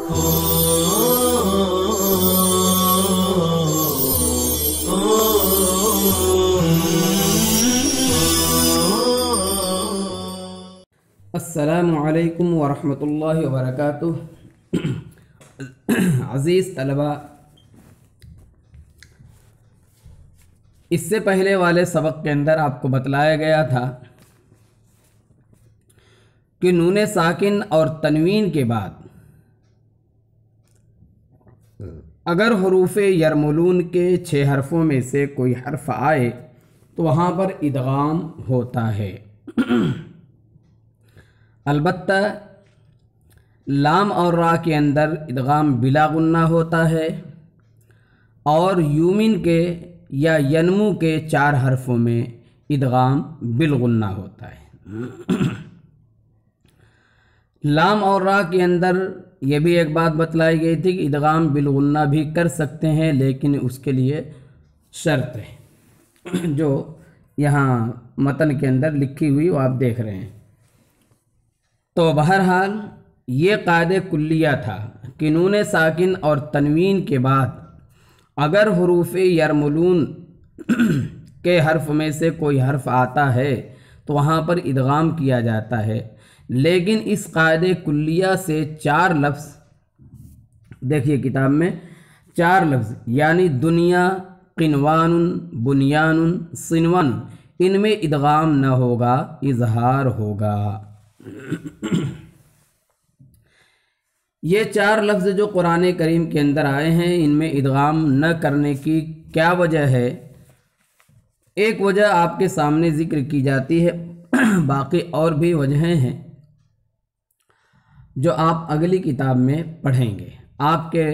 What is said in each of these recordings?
السلام علیکم ورحمۃ اللہ وبرکاتہ۔ عزیز طلبہ، اس سے پہلے والے سبق کے اندر آپ کو بتلایا گیا تھا کہ نون ساکن اور تنوین کے بعد اگر حروف یرملون کے 6 حرفوں میں سے کوئی حرف آئے تو وہاں پر ادغام ہوتا ہے۔ البتہ لام اور را کے اندر ادغام بلا غنہ ہوتا ہے، اور یومن کے یا ینمو کے 4 حرفوں میں ادغام بالغنہ ہوتا ہے۔ لام اور را کے اندر یہ بھی ایک بات بتلائی گئی تھی کہ ادغام بالغنہ بھی کر سکتے ہیں، لیکن اس کے لیے شرط ہے جو یہاں متن کے اندر لکھی ہوئی وہ آپ دیکھ رہے ہیں۔ تو بہرحال یہ قاعدہ کلیہ تھا کہ نون ساکن اور تنوین کے بعد اگر حروف یرملون کے حرف میں سے کوئی حرف آتا ہے تو وہاں پر ادغام کیا جاتا ہے، لیکن اس قاعدہ کلیہ سے 4 لفظ دیکھیے کتاب میں 4 لفظ یعنی دنیا، قنوان، بنیان، صنوان، ان میں ادغام نہ ہوگا، اظہار ہوگا۔ یہ 4 لفظ جو قرآن کریم کے اندر آئے ہیں ان میں ادغام نہ کرنے کی کیا وجہ ہے؟ ایک وجہ آپ کے سامنے ذکر کی جاتی ہے، باقی اور بھی وجہیں ہیں جو آپ اگلی کتاب میں پڑھیں گے۔ آپ کے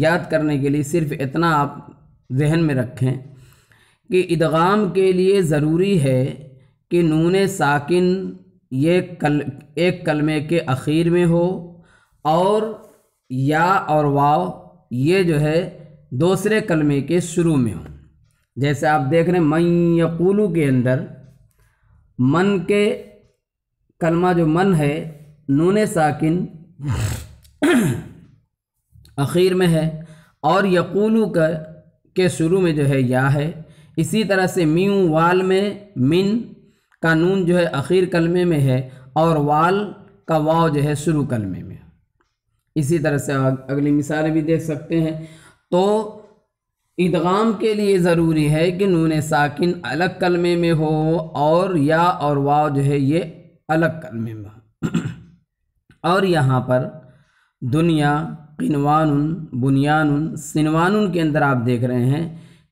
یاد کرنے کے لیے صرف اتنا آپ ذہن میں رکھیں کہ ادغام کے لیے ضروری ہے کہ نون ساکن یہ ایک کلمے کے اخیر میں ہو، اور یا اور واو یہ جو ہے دوسرے کلمے کے شروع میں ہو۔ جیسے آپ دیکھ رہے ہیں من یقولو کے اندر من کے کلمہ جو من ہے نون ساکن اخیر میں ہے، اور یقولو کے شروع میں جو ہے یا ہے۔ اسی طرح سے میوں وال میں من کا نون جو ہے اخیر کلمے میں ہے، اور وال کا واو جو ہے شروع کلمے میں۔ اسی طرح سے اگلی مثالیں بھی دیکھ سکتے ہیں۔ تو ادغام کے لیے ضروری ہے کہ نون ساکن الگ کلمے میں ہو، اور یا اور واو جو ہے یہ الگ کلمے میں ہو۔ اور یہاں پر دنیا، قنوان، بنیان، صنوان کے اندر آپ دیکھ رہے ہیں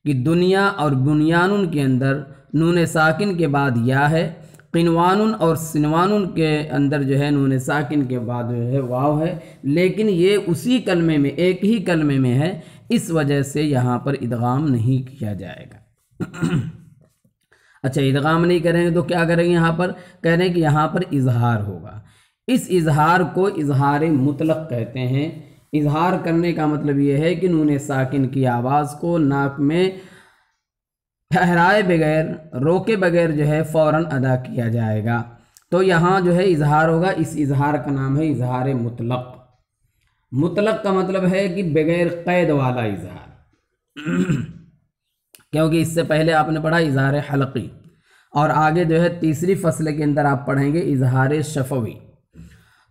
کہ دنیا اور بنیان کے اندر نون ساکن کے بعد یا ہے، قنوان اور صنوان کے اندر جو ہے نون ساکن کے بعد جو ہے واو ہے، لیکن یہ اسی کلمے میں ایک ہی کلمے میں ہے، اس وجہ سے یہاں پر ادغام نہیں کیا جائے گا۔ اچھا، ادغام نہیں کریں گے تو کیا کریں گے؟ یہاں پر کہہ رہے ہیں کہ یہاں پر اظہار ہوگا۔ اس اظہار کو اظہار مطلق کہتے ہیں۔ اظہار کرنے کا مطلب یہ ہے کہ نون ساکن کی آواز کو ناک میں ٹھہرائے بغیر، روکے بغیر جو ہے فوراً ادا کیا جائے گا، تو یہاں جو ہے اظہار ہوگا۔ اس اظہار کا نام ہے اظہار مطلق۔ مطلق کا مطلب ہے کہ بغیر قید والا اظہار، کیونکہ اس سے پہلے آپ نے پڑھا اظہار حلقی، اور آگے جو ہے تیسری فصل کے اندر آپ پڑھیں گے اظہار شفوی۔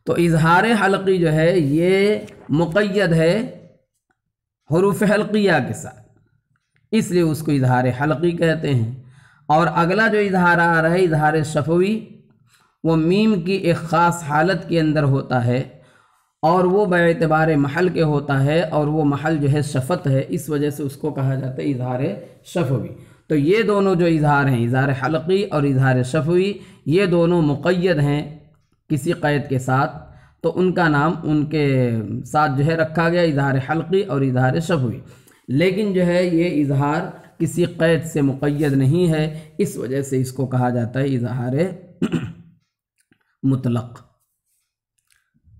تو اظہار حلقی جو ہے یہ مقید ہے حروف حلقیہ کے ساتھ، اس لیے اس کو اظہار حلقی کہتے ہیں۔ اور اگلا جو اظہار آ رہا ہے اظہار شفوی، وہ میم کی ایک خاص حالت کے اندر ہوتا ہے، اور وہ باعتبار محل کے ہوتا ہے، اور وہ محل جو ہے شفت ہے، اس وجہ سے اس کو کہا جاتا ہے اظہار شفوی۔ تو یہ دونوں جو اظہار ہیں، اظہار حلقی اور اظہار شفوی، یہ دونوں مقید ہیں کسی قید کے ساتھ، تو ان کا نام ان کے ساتھ جو ہے رکھا گیا اظہار حلقی اور اظہار شفوی۔ لیکن جو ہے یہ اظہار کسی قید سے مقید نہیں ہے، اس وجہ سے اس کو کہا جاتا ہے اظہار مطلق۔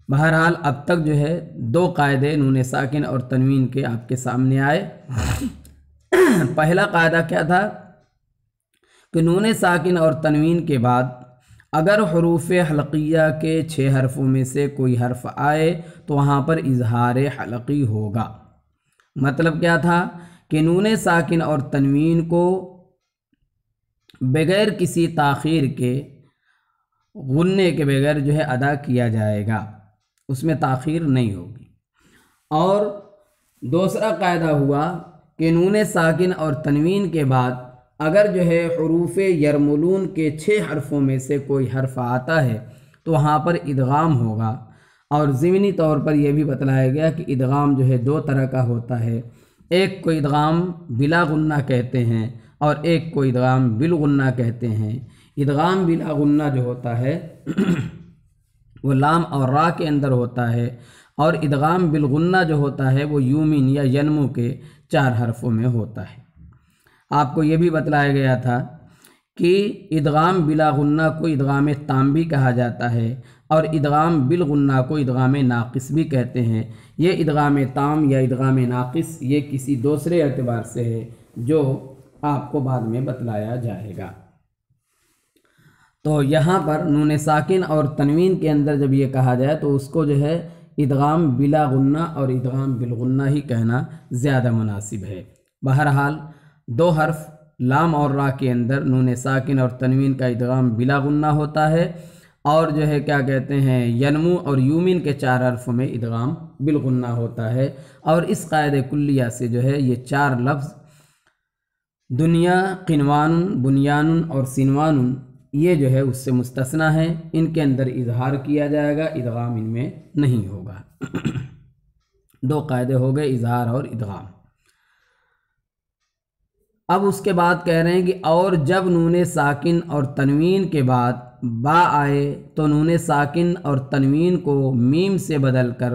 بہرحال اب تک جو ہے 2 قاعدے نون ساکن اور تنوین کے آپ کے سامنے آئے۔ پہلا قاعدہ کیا تھا کہ نون ساکن اور تنوین کے بعد اگر حروف حلقیہ کے 6 حرفوں میں سے کوئی حرف آئے تو وہاں پر اظہار حلقی ہوگا۔ مطلب کیا تھا کہ نون ساکن اور تنوین کو بغیر کسی تاخیر کے، غنے کے بغیر جو ہے ادا کیا جائے گا، اس میں تاخیر نہیں ہوگی۔ اور دوسرا قاعدہ ہوا کہ نون ساکن اور تنوین کے بعد اگر جو ہے حروف یرملون کے 6 حرفوں میں سے کوئی حرف آتا ہے تو وہاں پر ادغام ہوگا۔ اور ضمنی طور پر یہ بھی بتلایا گیا کہ ادغام جو ہے 2 طرح کا ہوتا ہے، ایک کو ادغام بلا غنہ کہتے ہیں اور ایک کو ادغام بالغنہ کہتے ہیں۔ ادغام بلا غنہ جو ہوتا ہے وہ لام اور را کے اندر ہوتا ہے، اور ادغام بالغنہ جو ہوتا ہے وہ یومین یا ینمو کے 4 حرفوں میں ہوتا ہے۔ آپ کو یہ بھی بتلایا گیا تھا کہ ادغام بلا غنہ کو ادغام تام بھی کہا جاتا ہے، اور ادغام بالغنہ کو ادغام ناقص بھی کہتے ہیں۔ یہ ادغام تام یا ادغام ناقص یہ کسی دوسرے اعتبار سے ہے جو آپ کو بعد میں بتلایا جائے گا۔ تو یہاں پر نون ساکن اور تنوین کے اندر جب یہ کہا جائے تو اس کو جو ہے ادغام بلا غنہ اور ادغام بالغنہ ہی کہنا زیادہ مناسب ہے۔ بہرحال 2 حرف لام اور را کے اندر نون ساکن اور تنوین کا ادغام بلا غنہ ہوتا ہے، اور جو ہے کیا کہتے ہیں ینمو اور یومین کے 4 حرفوں میں ادغام بالغنہ ہوتا ہے۔ اور اس قاعدہ کلیہ سے جو ہے یہ 4 لفظ دنیا، قنوان، بنیان اور سنوان یہ جو ہے اس سے مستثنیٰ ہیں، ان کے اندر اظہار کیا جائے گا، ادغام ان میں نہیں ہوگا۔ 2 قاعدے ہو گئے، اظہار اور ادغام۔ اب اس کے بعد کہہ رہے ہیں کہ اور جب نون ساکن اور تنوین کے بعد با آئے تو نون ساکن اور تنوین کو میم سے بدل کر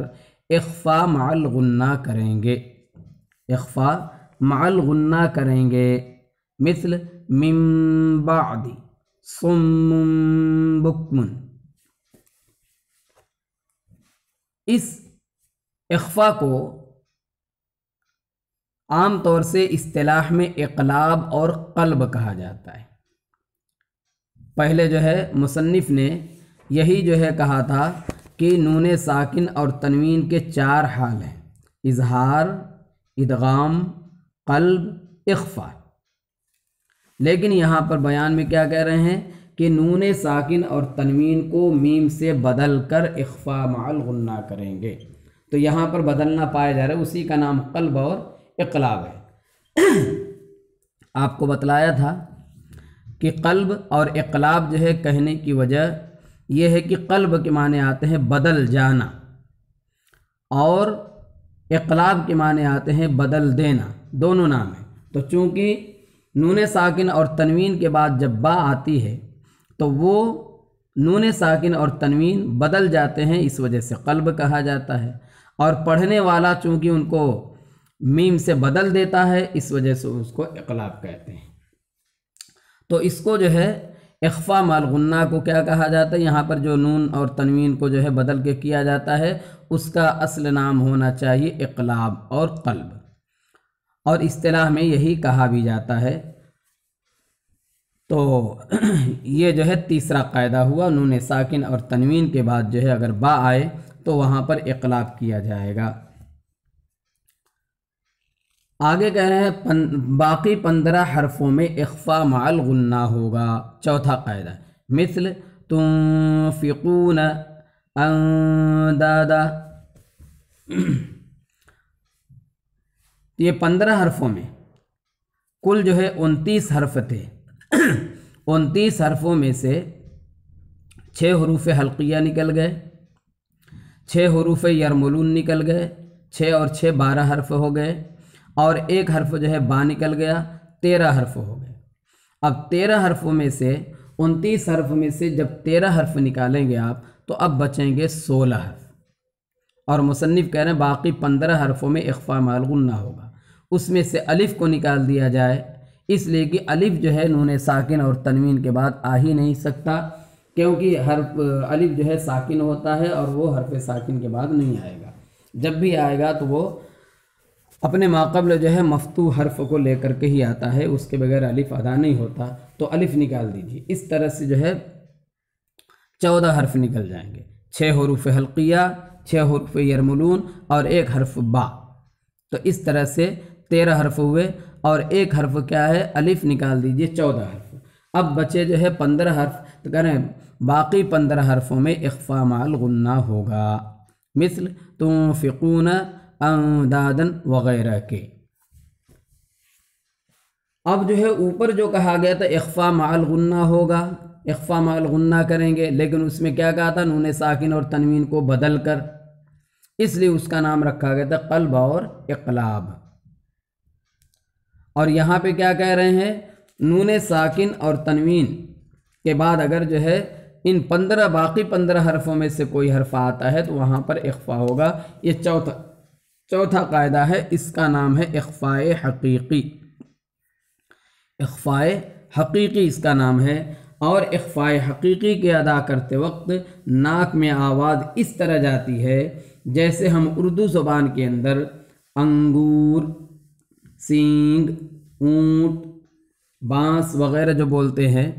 اخفا مع الغنہ کریں گے، اخفا مع الغنہ کریں گے، مثل من بعد صم بکم۔ اس اخفا کو عام طور سے اصطلاح میں اقلاب اور قلب کہا جاتا ہے۔ پہلے جو ہے مصنف نے یہی جو ہے کہا تھا کہ نون ساکن اور تنوین کے 4 حال ہیں، اظہار، ادغام، قلب، اخفا۔ لیکن یہاں پر بیان میں کیا کہہ رہے ہیں کہ نون ساکن اور تنوین کو میم سے بدل کر اخفا مع الغنہ کریں گے۔ تو یہاں پر بدلنا پایا جا رہا ہے، اسی کا نام قلب اور اقلاب ہے۔ آپ کو بتلایا تھا کہ قلب اور اقلاب جو ہے کہنے کی وجہ یہ ہے کہ قلب کے معنی آتے ہیں بدل جانا، اور اقلاب کے معنی آتے ہیں بدل دینا، دونوں نام ہیں۔ تو چونکہ نون ساکن اور تنوین کے بعد جب با آتی ہے تو وہ نون ساکن اور تنوین بدل جاتے ہیں، اس وجہ سے قلب کہا جاتا ہے، اور پڑھنے والا چونکہ ان کو میم سے بدل دیتا ہے اس وجہ سے اس کو اقلاب کہتے ہیں۔ تو اس کو جو ہے اخفا مع الغنہ کو کیا کہا جاتا ہے؟ یہاں پر جو نون اور تنوین کو جو ہے بدل کے کیا جاتا ہے اس کا اصل نام ہونا چاہیے اقلاب اور قلب، اور اصطلاح میں یہی کہا بھی جاتا ہے۔ تو یہ جو ہے تیسرا قاعدہ ہوا، نون ساکن اور تنوین کے بعد جو ہے اگر با آئے تو وہاں پر اقلاب کیا جائے گا۔ آگے کہہ رہے ہیں باقی 15 حرفوں میں اخفا مع الغنہ ہوگا، چوتھا قاعدہ، مثل تنفقون اندادا۔ یہ 15 حرفوں میں کل جو ہے 29 حرف تھے، 29 حرفوں میں سے 6 حروف حلقیہ نکل گئے، 6 حروف یرملون نکل گئے، 6 اور 6 12 حرف ہو گئے، اور 1 حرف جو ہے با نکل گیا، 13 حرف ہو گئے۔ اب 13 حرفوں میں سے 29 حرف میں سے جب 13 حرف نکالیں گے آپ تو اب بچیں گے 16 حرف، اور مصنف کہہ رہے ہیں باقی 15 حرفوں میں اخفا مع الغنہ ہوگا۔ اس میں سے الف کو نکال دیا جائے، اس لیے کہ الف جو ہے نون ساکن اور تنوین کے بعد آ ہی نہیں سکتا، کیونکہ حرف الف جو ہے ساکن ہوتا ہے اور وہ حرف ساکن کے بعد نہیں آئے گا، جب بھی آئے گا تو وہ اپنے ماقبل جو ہے مفتوح حرف کو لے کر کے ہی آتا ہے، اس کے بغیر الف ادا نہیں ہوتا، تو الف نکال دیجیے۔ اس طرح سے جو ہے 14 حرف نکل جائیں گے، 6 حروف حلقیہ، 6 حروف یرملون اور 1 حرف با، تو اس طرح سے 13 حرف ہوئے، اور 1 حرف کیا ہے الف نکال دیجئے 14 حرف۔ اب بچے جو ہے 15 حرف، تو کہہ رہے ہیں باقی 15 حرفوں میں اخفا مع الغنہ ہوگا، مثل تنفقون اندادا وغیرہ کے۔ اب جو ہے اوپر جو کہا گیا تھا اخفا مع الغنہ ہوگا، اخفا مع الغنہ کریں گے، لیکن اس میں کیا کہا تھا نون ساکن اور تنوین کو بدل کر، اس لیے اس کا نام رکھا گیا تھا قلب اور اقلاب۔ اور یہاں پہ کیا کہہ رہے ہیں، نون ساکن اور تنوین کے بعد اگر جو ہے ان 15 باقی 15 حرفوں میں سے کوئی حرف آتا ہے تو وہاں پر اخفا ہوگا۔ یہ چوتھا قاعدہ ہے، اس کا نام ہے اخفاء حقیقی، اخفاء حقیقی اس کا نام ہے۔ اور اخفاء حقیقی کے ادا کرتے وقت ناک میں آواز اس طرح جاتی ہے جیسے ہم اردو زبان کے اندر انگور، سینگ، اونٹ، بانس وغیرہ جو بولتے ہیں،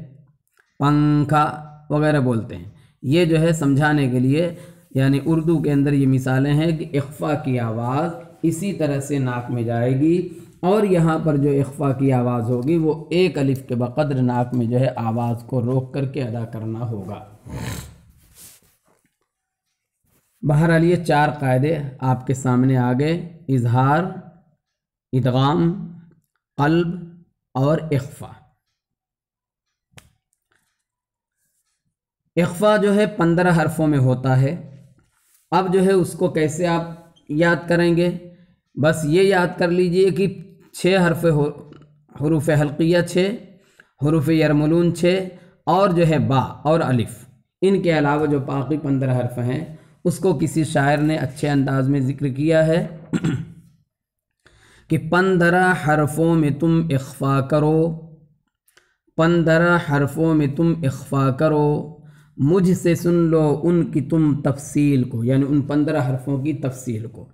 پنکھا وغیرہ بولتے ہیں، یہ جو ہے سمجھانے کے لیے، یعنی اردو کے اندر یہ مثالیں ہیں کہ اخفا کی آواز اسی طرح سے ناک میں جائے گی، اور یہاں پر جو اخفا کی آواز ہوگی وہ 1 الف کے بقدر ناک میں جو ہے آواز کو روک کر کے ادا کرنا ہوگا۔ بہرحال یہ 4 قاعدے آپ کے سامنے آ گئے، اظہار، ادغام، قلب اور اخفا۔ اخفا جو ہے 15 حرفوں میں ہوتا ہے۔ اب جو ہے اس کو کیسے آپ یاد کریں گے، بس یہ یاد کر لیجئے کہ 6 حروف حلقیہ 6، حروف یرملون 6، اور جو ہے با اور الف، ان کے علاوہ جو باقی 15 حرف ہیں اس کو کسی شاعر نے اچھے انداز میں ذکر کیا ہے کہ 15 حرفوں میں تم اخفا کرو، 15 حرفوں میں تم اخفا کرو، مجھ سے سن لو ان کی تم تفصیل کو، یعنی ان 15 حرفوں کی تفصیل کو،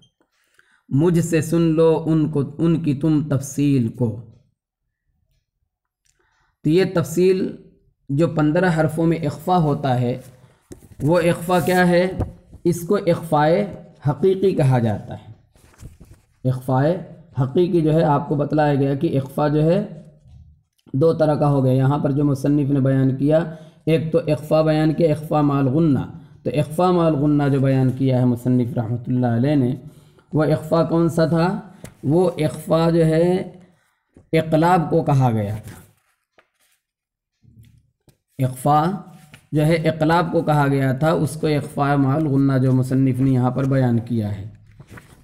مجھ سے سن لو ان کی تم تفصیل کو۔ تو یہ تفصیل جو 15 حرفوں میں اخفا ہوتا ہے وہ اخفا کیا ہے، اس کو اخفاء حقیقی کہا جاتا ہے۔ اخفاء حقیقی جو ہے آپ کو بتلایا گیا کہ اخفا جو ہے 2 طرح کا ہو گیا، یہاں پر جو مصنف نے بیان کیا، ایک تو اخفا بیان کیا اخفا مع الغنہ، تو اخفا مع الغنہ جو بیان کیا ہے مصنف رحمۃ اللہ علیہ نے، وہ اخفا کون سا تھا، وہ اخفا جو ہے اقلاب کو کہا گیا تھا، اخفا جو ہے اقلاب کو کہا گیا تھا، اس کو اخفا مع الغنہ جو مصنف نے یہاں پر بیان کیا ہے،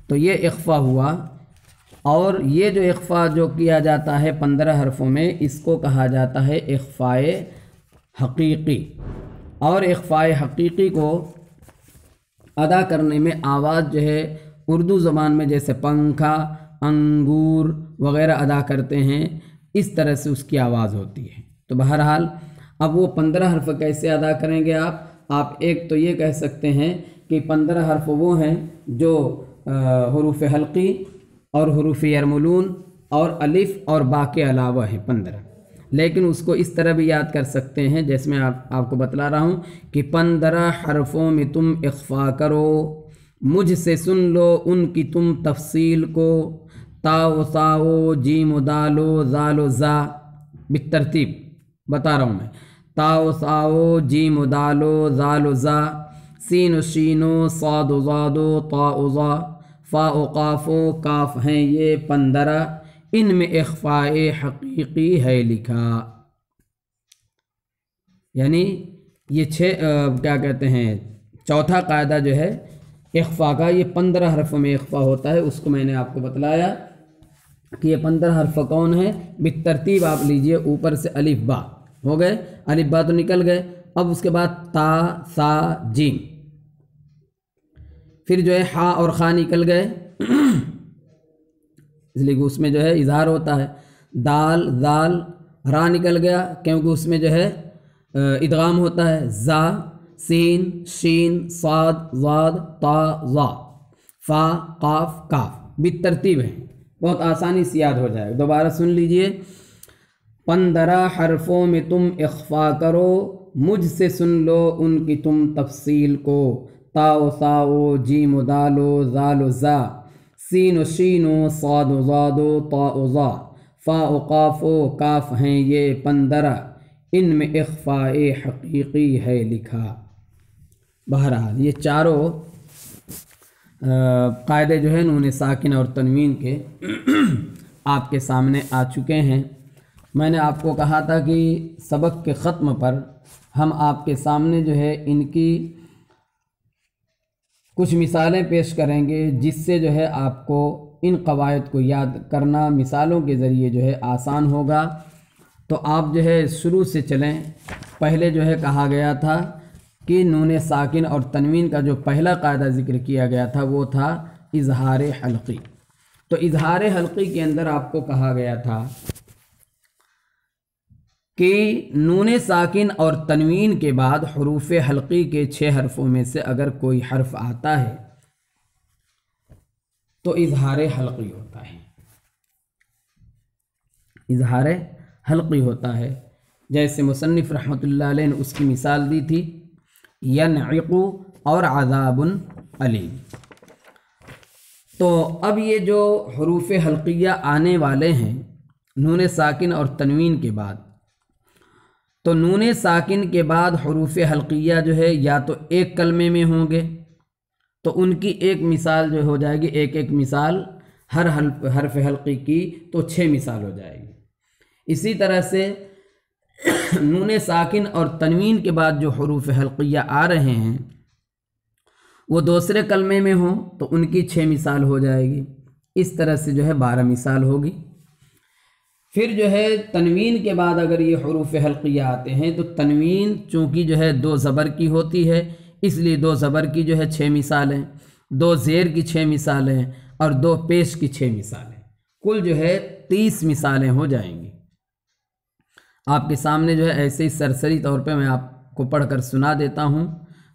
تو یہ اخفا ہوا۔ اور یہ جو اخفا جو کیا جاتا ہے 15 حرفوں میں، اس کو کہا جاتا ہے اخفاء حقیقی۔ اور اخفاء حقیقی کو ادا کرنے میں آواز جو ہے اردو زبان میں جیسے پنکھا، انگور وغیرہ ادا کرتے ہیں، اس طرح سے اس کی آواز ہوتی ہے۔ تو بہرحال اب وہ 15 حرف کیسے ادا کریں گے آپ ایک تو یہ کہہ سکتے ہیں کہ 15 حرف وہ ہیں جو حروف حلقی اور حروف یرملون اور الف اور با کے علاوہ ہیں 15، لیکن اس کو اس طرح بھی یاد کر سکتے ہیں جیسے میں آپ کو بتلا رہا ہوں کہ 15 حرفوں میں تم اخفا کرو، مجھ سے سن لو ان کی تم تفصیل کو، تا و سا و جیم و دال و زال و زا، بالترتیب بتا رہا ہوں میں، تا و سا و جیم و دال و زال و زا، سین و شین و صاد و زاد و طا و ظا، فا و قاف و کاف ہیں یہ 15، ان میں اخفاء حقیقی ہے لکھا۔ یعنی یہ کیا کہتے ہیں، چوتھا قاعدہ جو ہے اخفا کا، یہ 15 حرفوں میں اخفا ہوتا ہے، اس کو میں نے آپ کو بتلایا کہ یہ 15 حرف کون ہیں، بالترتیب آپ لیجئے، اوپر سے الف با ہو گئے، الف با تو نکل گئے، اب اس کے بعد تا سا جیم، پھر جو ہے ہا اور خا نکل گئے اس لیے کہ اس میں جو ہے اظہار ہوتا ہے، دال ذال را نکل گیا کیونکہ اس میں جو ہے ادغام ہوتا ہے، زا سین شین صاد ضاد طا ظا، فا قاف کاف، بالترتیب ہے، بہت آسانی سے یاد ہو جائے۔ دوبارہ سن لیجئے، 15 حرفوں میں تم اخفا کرو، مجھ سے سن لو ان کی تم تفصیل کو، تاؤ ثاؤ جیم و دالو زال و زا، سین و شین و صاد و زاد و طا و ظا، فا و قاف و کاف ہیں یہ 15، ان میں اخفاء حقیقی ہے لکھا۔ بہرحال یہ چاروں قاعدے جو ہے نون ساکن اور تنوین کے آپ کے سامنے آ چکے ہیں۔ میں نے آپ کو کہا تھا کہ سبق کے ختم پر ہم آپ کے سامنے جو ہے ان کی کچھ مثالیں پیش کریں گے، جس سے جو ہے آپ کو ان قواعد کو یاد کرنا مثالوں کے ذریعے جو ہے آسان ہوگا۔ تو آپ جو ہے شروع سے چلیں۔ پہلے جو ہے کہا گیا تھا کہ نون ساکن اور تنوین کا جو پہلا قاعدہ ذکر کیا گیا تھا وہ تھا اظہار حلقی۔ تو اظہار حلقی کے اندر آپ کو کہا گیا تھا کہ نون ساکن اور تنوین کے بعد حروف حلقی کے 6 حرفوں میں سے اگر کوئی حرف آتا ہے تو اظہار حلقی ہوتا ہے، اظہار حلقی ہوتا ہے۔ جیسے مصنف رحمۃ اللہ علیہ نے اس کی مثال دی تھی ینعق اور عذاب علیم۔ تو اب یہ جو حروف حلقیہ آنے والے ہیں نون ساکن اور تنوین کے بعد، تو نون ساکن کے بعد حروف حلقیہ جو ہے یا تو ایک کلمے میں ہوں گے، تو ان کی ایک مثال جو ہو جائے گی، ایک مثال ہر حرف حلقی کی، تو 6 مثال ہو جائے گی۔ اسی طرح سے نون ساکن اور تنوین کے بعد جو حروف حلقیہ آ رہے ہیں وہ دوسرے کلمے میں ہوں تو ان کی 6 مثال ہو جائے گی۔ اس طرح سے جو ہے 12 مثال ہوگی۔ پھر جو ہے تنوین کے بعد اگر یہ حروف حلقیہ آتے ہیں تو تنوین چونکہ جو ہے 2 زبر کی ہوتی ہے، اس لیے 2 زبر کی جو ہے 6 مثالیں، 2 زیر کی 6 مثالیں اور 2 پیش کی 6 مثالیں، کل جو ہے 30 مثالیں ہو جائیں گی۔ آپ کے سامنے جو ہے ایسے ہی سرسری طور پہ میں آپ کو پڑھ کر سنا دیتا ہوں،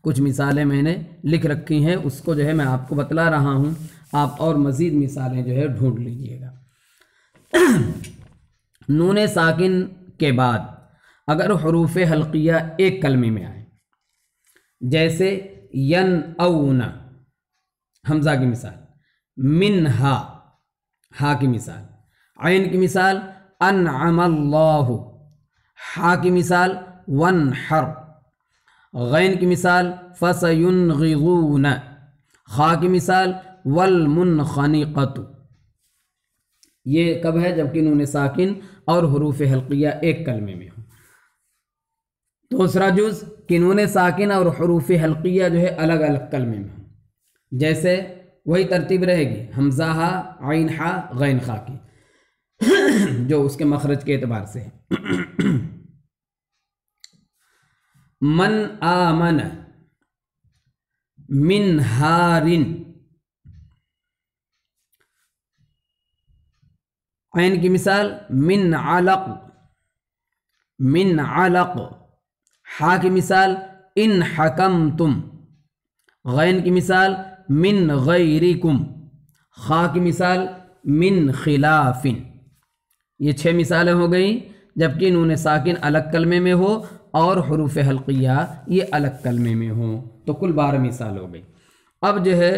کچھ مثالیں میں نے لکھ رکھی ہیں، اس کو جو ہے میں آپ کو بتلا رہا ہوں، آپ اور مزید مثالیں جو ہے ڈھونڈ لیجئے گا۔ نون ساکن کے بعد اگر حروف حلقیہ ایک کلمے میں آئیں، جیسے ینعون، حمزہ کی مثال، منہا، ہا کی مثال، عین کی مثال انعم اللہ، ہا کی مثال وانحر، غین کی مثال فسینغضون، خا کی مثال والمنخنقۃ۔ یہ کب ہے؟ جبکہ نون ساکن اور حروف حلقیہ ایک کلمے میں ہوں۔ دوسرا جز کہ نون ساکن اور حروف حلقیہ جو ہے الگ الگ کلمے میں ہوں، جیسے وہی ترتیب رہے گی حمزہ ہا، عین ہا، غین خا کی، جو اس کے مخرج کے اعتبار سے ہے۔ من آمن، من ہارن، عین کی مثال من علق، من علق، ہا کی مثال ان حکمتم، غین کی مثال من غیرکم، خا کی مثال من خلاف۔ یہ 6 مثالیں ہو گئیں، جبکہ نون ساکن الگ کلمے میں ہو اور حروف حلقیہ یہ الگ کلمے میں ہوں، تو کل 12 مثال ہو گئی۔ اب جو ہے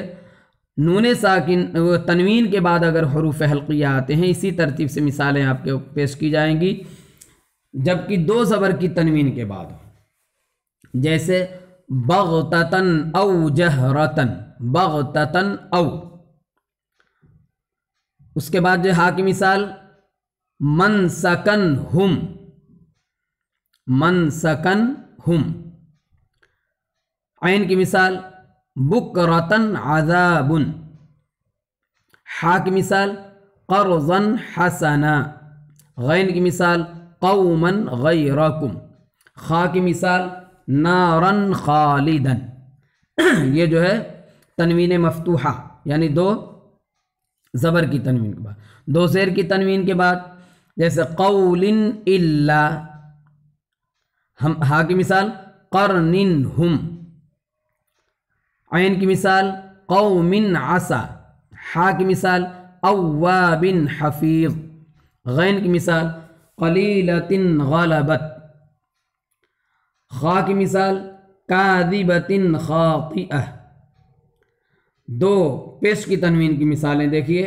نون ساکن تنوین کے بعد اگر حروف حلقیہ آتے ہیں، اسی ترتیب سے مثالیں آپ کے پیش کی جائیں گی، جبکہ 2 زبر کی تنوین کے بعد، جیسے بغتتن او جہرتن، بغتتن او، اس کے بعد جو ہا کی مثال من سکن ہم، من سکن ہم، عین کی مثال بکرتن عذاب، ہا کی مثال قرضا حسنا، غین کی مثال قوما غیرکم، خا کی مثال نارا خالدا۔ یہ جو ہے تنوین مفتوحہ، یعنی 2 زبر کی تنوین کے بعد، 2 زیر کی تنوین کے بعد، جیسے قول الا، ہا کی مثال قرن ہم، عین کی مثال قوم عسا، ہا کی مثال اواب حفیظ، غین کی مثال قلیلۃ غلبت، خا کی مثال کاذبۃ خاطئہ۔ دو پیش کی تنوین کی مثالیں دیکھیے،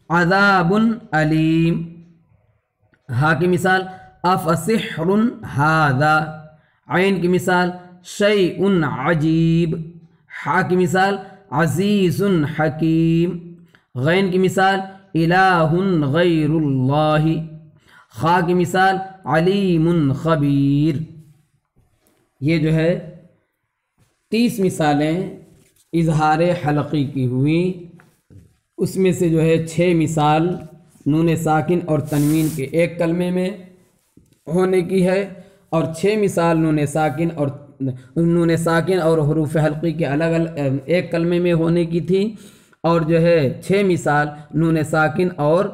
عذاب علیم۔ ہا کی مثال افسحر ھذا۔ عین کی مثال شیء عجیب۔ حا کی مثال عزیز حکیم۔ غین کی مثال الہ غیر اللہ۔ خا کی مثال علیم خبیر۔ یہ جو ہے 30 مثالیں اظہار حلقی کی ہوئیں، اس میں سے جو ہے 6 مثال نون ساکن اور تنوین کے ایک کلمے میں ہونے کی ہے، اور 6 مثال نون ساکن اور حروف حلقی کے الگ الگ ایک کلمے میں ہونے کی تھی، اور جو ہے 6 مثال نون ساکن اور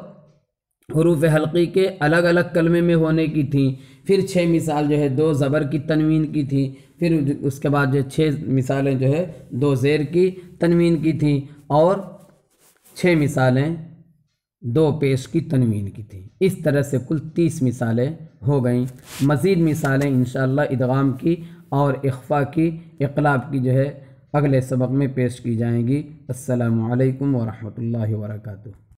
حروف حلقی کے الگ الگ کلمے میں ہونے کی تھیں۔ پھر 6 مثال جو ہے 2 زبر کی تنوین کی تھی، پھر اس کے بعد جو 6 مثالیں جو ہے 2 زیر کی تنوین کی تھیں، اور 6 مثالیں 2 پیش کی تنوین کی تھیں۔ اس طرح سے کل 30 مثالیں ہو گئیں۔ مزید مثالیں انشاءاللہ ادغام کی اور اخفا کی، اقلاب کی جو ہے اگلے سبق میں پیش کی جائیں گی۔ السلام علیکم ورحمۃ اللہ وبرکاتہ۔